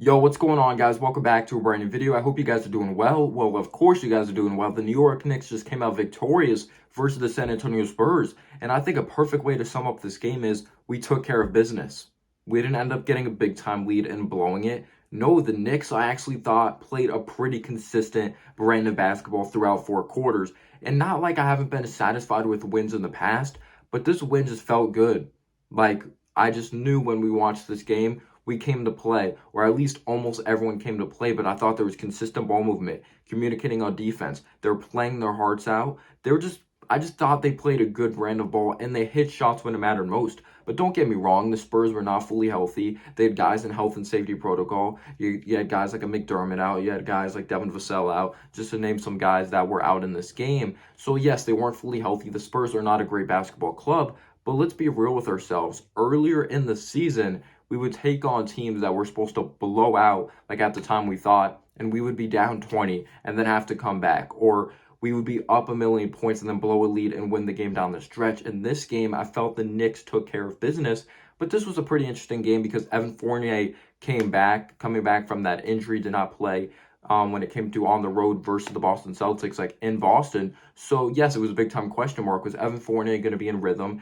Yo, what's going on, guys? Welcome back to a brand new video. I hope you guys are doing well. Well, of course you guys are doing well. The New York Knicks just came out victorious versus the San Antonio Spurs. And I think a perfect way to sum up this game is we took care of business. We didn't end up getting a big-time lead and blowing it. No, the Knicks, I actually thought, played a pretty consistent brand of basketball throughout 4 quarters. And not like I haven't been satisfied with wins in the past, but this win just felt good. Like, I just knew when we watched this game we came to play, or at least almost everyone came to play, but I thought there was consistent ball movement, communicating on defense. They were playing their hearts out. I just thought they played a good brand of ball and they hit shots when it mattered most. But don't get me wrong, the Spurs were not fully healthy. They had guys in health and safety protocol. You had guys like a McDermott out. You had guys like Devin Vassell out, just to name some guys that were out in this game. So yes, they weren't fully healthy. The Spurs are not a great basketball club, but let's be real with ourselves. Earlier in the season, we would take on teams that were supposed to blow out, like at the time we thought, and we would be down 20 and then have to come back. Or we would be up a million points and then blow a lead and win the game down the stretch. In this game, I felt the Knicks took care of business, but this was a pretty interesting game because Evan Fournier coming back from that injury, did not play when it came to on the road versus the Boston Celtics, like in Boston. So yes, it was a big time question mark. Was Evan Fournier going to be in rhythm?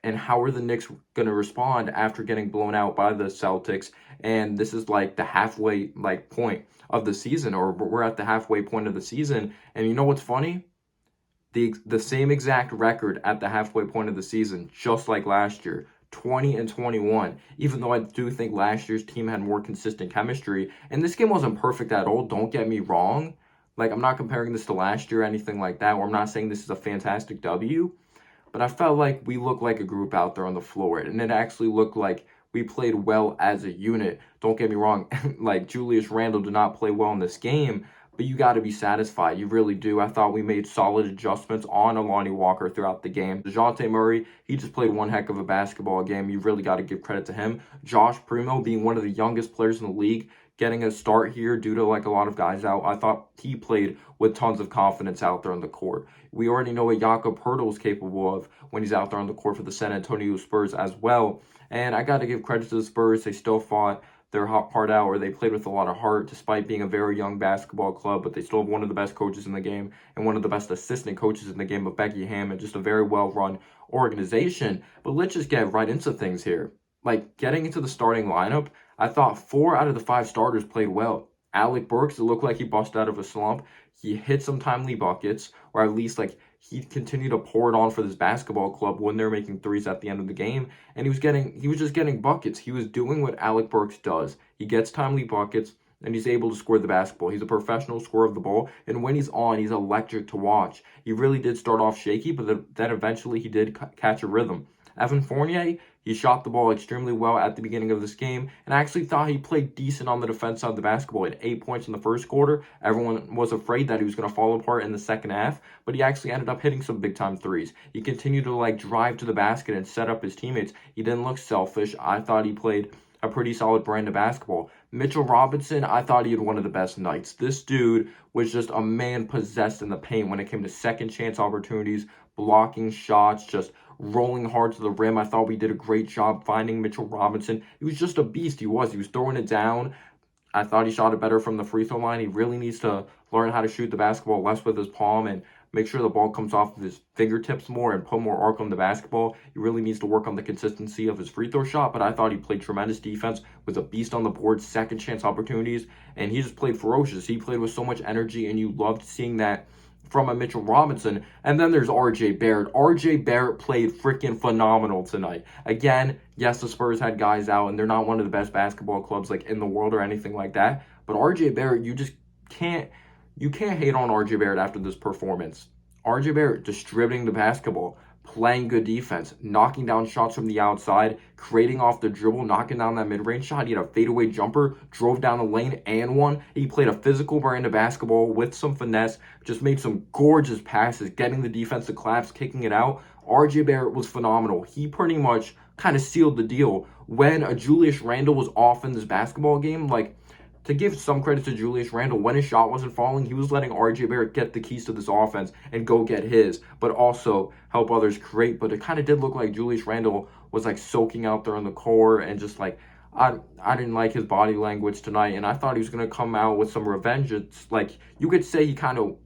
And how are the Knicks going to respond after getting blown out by the Celtics? And this is like the halfway point of the season, or we're at the halfway point of the season. And you know what's funny? The same exact record at the halfway point of the season, just like last year. 20-21, even though I do think last year's team had more consistent chemistry. And this game wasn't perfect at all, don't get me wrong. Like, I'm not comparing this to last year or anything like that, or I'm not saying this is a fantastic W, but I felt like we looked like a group out there on the floor, and it actually looked like we played well as a unit. Don't get me wrong, like Julius Randle did not play well in this game, but you got to be satisfied. You really do. I thought we made solid adjustments on Alani Walker throughout the game. DeJounte Murray, he just played one heck of a basketball game. You really got to give credit to him. Josh Primo, being one of the youngest players in the league, getting a start here due to like a lot of guys out. I thought he played with tons of confidence out there on the court. We already know what Jakob Poeltl is capable of when he's out there on the court for the San Antonio Spurs as well. And I got to give credit to the Spurs. They still fought their heart out, or they played with a lot of heart despite being a very young basketball club, but they still have one of the best coaches in the game and one of the best assistant coaches in the game of Becky Hammond. Just a very well-run organization. But let's just get right into things here. Like, getting into the starting lineup, I thought 4 out of the 5 starters played well. Alec Burks, it looked like he busted out of a slump. He hit some timely buckets, or at least like he continued to pour it on for this basketball club when they're making threes at the end of the game. And he was just getting buckets. He was doing what Alec Burks does. He gets timely buckets and he's able to score the basketball. He's a professional scorer of the ball, and when he's on, he's electric to watch. He really did start off shaky, but then eventually he did catch a rhythm. Evan Fournier, he shot the ball extremely well at the beginning of this game, and I actually thought he played decent on the defense side of the basketball. He had 8 points in the first quarter. Everyone was afraid that he was going to fall apart in the second half, but he actually ended up hitting some big-time threes. He continued to like drive to the basket and set up his teammates. He didn't look selfish. I thought he played a pretty solid brand of basketball. Mitchell Robinson, I thought he had one of the best nights. This dude was just a man possessed in the paint when it came to second chance opportunities, blocking shots, just rolling hard to the rim. I thought we did a great job finding Mitchell Robinson. He was just a beast. He was throwing it down. I thought he shot it better from the free throw line. He really needs to learn how to shoot the basketball less with his palm and make sure the ball comes off of his fingertips more and put more arc on the basketball. He really needs to work on the consistency of his free throw shot, but I thought he played tremendous defense, was a beast on the board, second chance opportunities, and he just played ferocious. He played with so much energy, and you loved seeing that from a Mitchell Robinson. And then there's RJ Barrett. RJ Barrett played freaking phenomenal tonight. Again, yes, the Spurs had guys out, and they're not one of the best basketball clubs like in the world or anything like that. But RJ Barrett, you just can't hate on RJ Barrett after this performance. RJ Barrett distributing the basketball, playing good defense, knocking down shots from the outside, creating off the dribble, knocking down that mid-range shot. He had a fadeaway jumper, drove down the lane and one. He played a physical brand of basketball with some finesse, just made some gorgeous passes, getting the defense to collapse, kicking it out. RJ Barrett was phenomenal. He pretty much kind of sealed the deal when a Julius Randle was off in this basketball game. Like, to give some credit to Julius Randle, when his shot wasn't falling, he was letting RJ Barrett get the keys to this offense and go get his, but also help others create. But it kind of did look like Julius Randle was like soaking out there on the court and just like I didn't like his body language tonight, and I thought he was gonna come out with some revenge. It's like you could say he kind of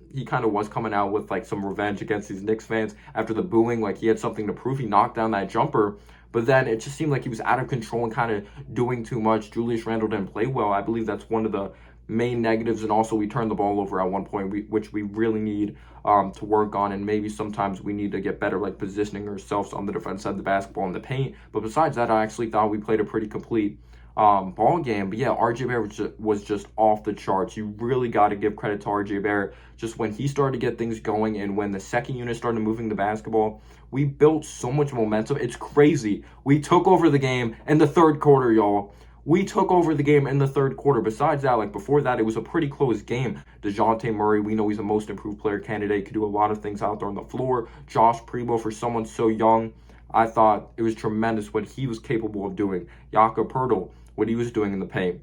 was coming out with like some revenge against these Knicks fans after the booing. Like he had something to prove. He knocked down that jumper, but then it just seemed like he was out of control and kind of doing too much. Julius Randle didn't play well. I believe that's one of the main negatives, and also we turned the ball over at one point, which we really need to work on, and maybe sometimes we need to get better, like positioning ourselves on the defense side of the basketball in the paint. But besides that, I actually thought we played a pretty complete ball game. But yeah, RJ Barrett was just off the charts. You really got to give credit to RJ Barrett. Just when he started to get things going and when the second unit started moving the basketball, we built so much momentum. It's crazy. We took over the game in the third quarter, y'all. We took over the game in the third quarter. Besides that, like before that, it was a pretty close game. DeJounte Murray, we know he's a most improved player candidate, could do a lot of things out there on the floor. Josh Primo, for someone so young, I thought it was tremendous what he was capable of doing. Jakob Poeltl, what he was doing in the paint.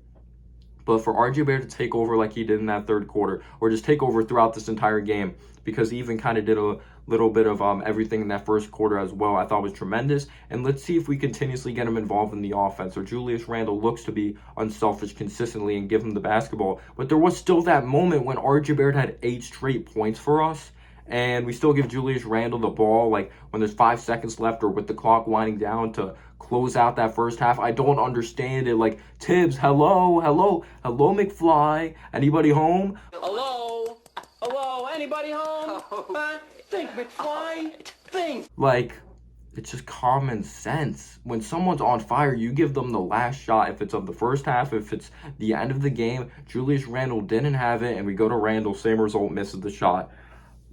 But for RJ Barrett to take over like he did in that third quarter, or just take over throughout this entire game, because he even kind of did a little bit of everything in that first quarter as well, I thought was tremendous. And let's see if we continuously get him involved in the offense. Or Julius Randle looks to be unselfish consistently and give him the basketball. But there was still that moment when RJ Barrett had 8 straight points for us, and we still give Julius Randle the ball, like when there's 5 seconds left or with the clock winding down to close out that first half. I don't understand it. Like, Tibbs, hello, McFly. Anybody home? Hello, anybody home? Think, McFly, think. Like, it's just common sense. When someone's on fire, you give them the last shot. If it's of the first half, if it's the end of the game, Julius Randle didn't have it, and we go to Randle, same result, misses the shot.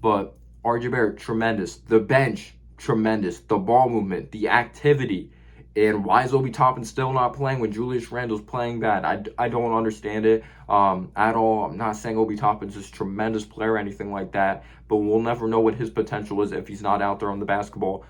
But RJ Barrett, tremendous. The bench, tremendous. The ball movement, the activity. And why is Obi Toppin still not playing when Julius Randle's playing bad? I don't understand it at all. I'm not saying Obi Toppin's this tremendous player or anything like that, but we'll never know what his potential is if he's not out there on the basketball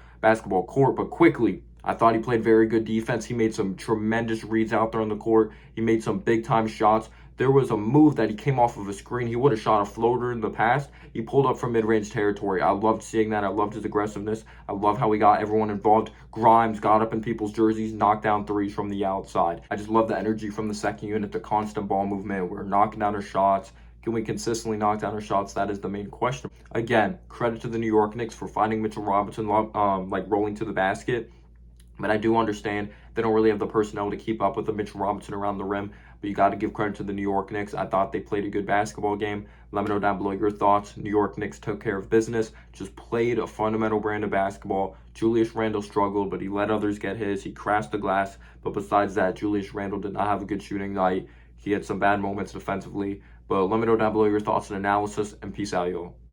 court. But quickly, I thought he played very good defense. He made some tremendous reads out there on the court. He made some big-time shots. There was a move that he came off of a screen. He would have shot a floater in the past. He pulled up from mid-range territory. I loved seeing that. I loved his aggressiveness. I love how he got everyone involved. Grimes got up in people's jerseys, knocked down threes from the outside. I just love the energy from the second unit, the constant ball movement. We're knocking down our shots. Can we consistently knock down our shots? That is the main question. Again, credit to the New York Knicks for finding Mitchell Robinson like rolling to the basket. But I do understand they don't really have the personnel to keep up with the Mitchell Robinson around the rim. But you got to give credit to the New York Knicks. I thought they played a good basketball game. Let me know down below your thoughts. New York Knicks took care of business, just played a fundamental brand of basketball. Julius Randle struggled, but he let others get his. He crashed the glass. But besides that, Julius Randle did not have a good shooting night. He had some bad moments defensively. But let me know down below your thoughts and analysis, and peace out, y'all.